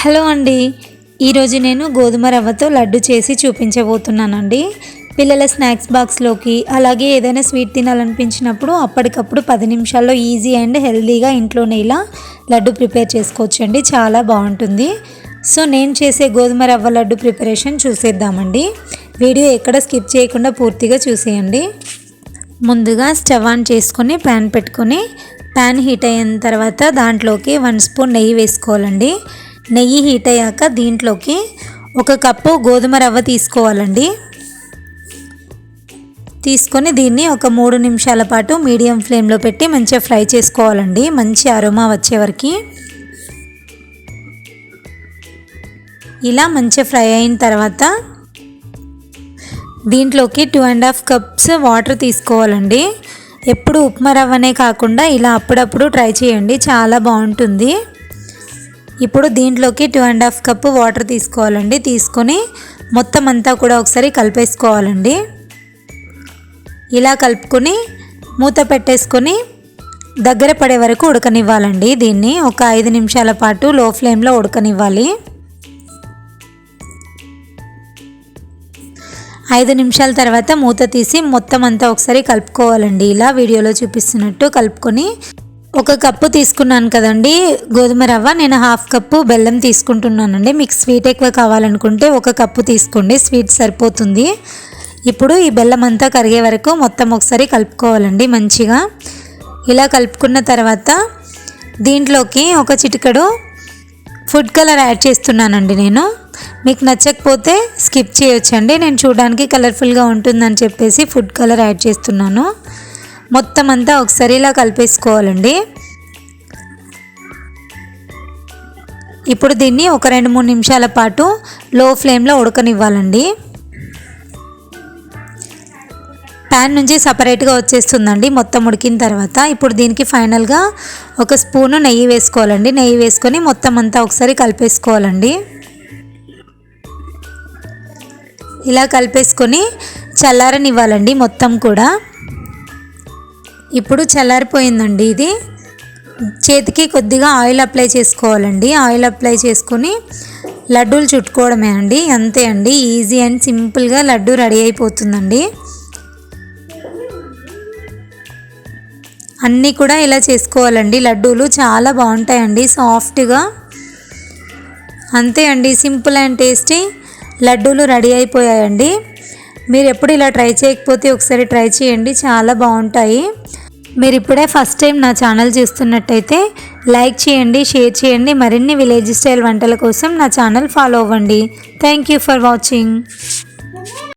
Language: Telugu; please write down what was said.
హలో అండి, ఈరోజు నేను గోధుమ రవ్వతో లడ్డు చేసి చూపించబోతున్నానండి. పిల్లల స్నాక్స్ బాక్స్లోకి అలాగే ఏదైనా స్వీట్ తినాలనిపించినప్పుడు అప్పటికప్పుడు 10 నిమిషాల్లో ఈజీ అండ్ హెల్తీగా ఇంట్లోనే ఇలా లడ్డు ప్రిపేర్ చేసుకోవచ్చండి. చాలా బాగుంటుంది. సో నేను చేసే గోధుమ రవ్వ లడ్డు ప్రిపరేషన్ చూసేద్దామండి. వీడియో ఎక్కడ స్కిప్ చేయకుండా పూర్తిగా చూసేయండి. ముందుగా స్టవ్ ఆన్ చేసుకొని ప్యాన్ పెట్టుకొని ప్యాన్ హీట్ అయిన తర్వాత దాంట్లోకి 1 స్పూన్ నెయ్యి వేసుకోవాలండి. నెయ్యి హీట్ అయ్యాక దీంట్లోకి 1 కప్పు గోధుమ రవ్వ తీసుకోవాలండి. తీసుకొని దీన్ని ఒక 3 నిమిషాల పాటు మీడియం ఫ్లేమ్లో పెట్టి మంచిగా ఫ్రై చేసుకోవాలండి. మంచి అరోమా వచ్చే వరకు ఇలా మంచిగా ఫ్రై అయిన తర్వాత దీంట్లోకి 2.5 కప్స్ వాటర్ తీసుకోవాలండి. ఎప్పుడు ఉప్మా రవ్వనే కాకుండా ఇలా అప్పుడప్పుడు ట్రై చేయండి, చాలా బాగుంటుంది. ఇప్పుడు దీంట్లోకి 2.5 కప్పు వాటర్ తీసుకోవాలండి. తీసుకొని మొత్తం అంతా కూడా ఒకసారి కలిపేసుకోవాలండి. ఇలా కలుపుకొని మూత పెట్టేసుకొని దగ్గర పడే వరకు ఉడకనివ్వాలండి. దీన్ని ఒక 5 నిమిషాల పాటు లో ఫ్లేమ్లో ఉడకనివ్వాలి. 5 నిమిషాల తర్వాత మూత తీసి మొత్తం అంతా ఒకసారి కలుపుకోవాలండి. ఇలా వీడియోలో చూపిస్తున్నట్టు కలుపుకొని 1 కప్పు తీసుకున్నాను కదండి గోధుమ రవ్వ, నేను 1/2 కప్పు బెల్లం తీసుకుంటున్నానండి. మీకు స్వీట్ ఎక్కువ కావాలనుకుంటే 1 కప్పు తీసుకోండి, స్వీట్ సరిపోతుంది. ఇప్పుడు ఈ బెల్లం అంతా కరిగే వరకు మొత్తం ఒకసారి కలుపుకోవాలండి మంచిగా. ఇలా కలుపుకున్న తర్వాత దీంట్లోకి 1 చిటికెడు ఫుడ్ కలర్ యాడ్ చేస్తున్నానండి. నేను మీకు నచ్చకపోతే స్కిప్ చేయొచ్చండి. నేను చూడడానికి కలర్ఫుల్గా ఉంటుందని చెప్పేసి ఫుడ్ కలర్ యాడ్ చేస్తున్నాను. మొత్తం అంతా ఒకసారి ఇలా కలిపేసుకోవాలండి. ఇప్పుడు దీన్ని ఒక 2-3 నిమిషాల పాటు లో ఫ్లేమ్లో ఉడకనివ్వాలండి. ప్యాన్ నుంచి సపరేట్గా వచ్చేస్తుందండి మొత్తం ఉడికిన తర్వాత. ఇప్పుడు దీనికి ఫైనల్గా 1 స్పూను నెయ్యి వేసుకోవాలండి. నెయ్యి వేసుకొని మొత్తం అంతా ఒకసారి కలిపేసుకోవాలండి. ఇలా కలిపేసుకొని చల్లారనివ్వాలండి మొత్తం కూడా. ఇప్పుడు చల్లారిపోయిందండి. ఇది చేతికి కొద్దిగా ఆయిల్ అప్లై చేసుకోవాలండి. ఆయిల్ అప్లై చేసుకొని లడ్డూలు చుట్టుకోవడమే అండి, అంతే అండి. ఈజీ అండ్ సింపుల్గా లడ్డు రెడీ అయిపోతుందండి. అన్నీ కూడా ఇలా చేసుకోవాలండి. లడ్డూలు చాలా బాగుంటాయండి సాఫ్ట్గా. అంతే అండి, సింపుల్ అండ్ టేస్టీ లడ్డూలు రెడీ అయిపోయాయండి. మీరు ఎప్పుడు ఇలా ట్రై చేయకపోతే ఒకసారి ట్రై చేయండి, చాలా బాగుంటాయి. మీరు ఇప్పుడే ఫస్ట్ టైం నా ఛానల్ చూస్తున్నట్టయితే లైక్ చేయండి, షేర్ చేయండి. మరిన్ని విలేజ్ స్టైల్ వంటల కోసం నా ఛానల్ ఫాలో అవ్వండి. Thank you for watching.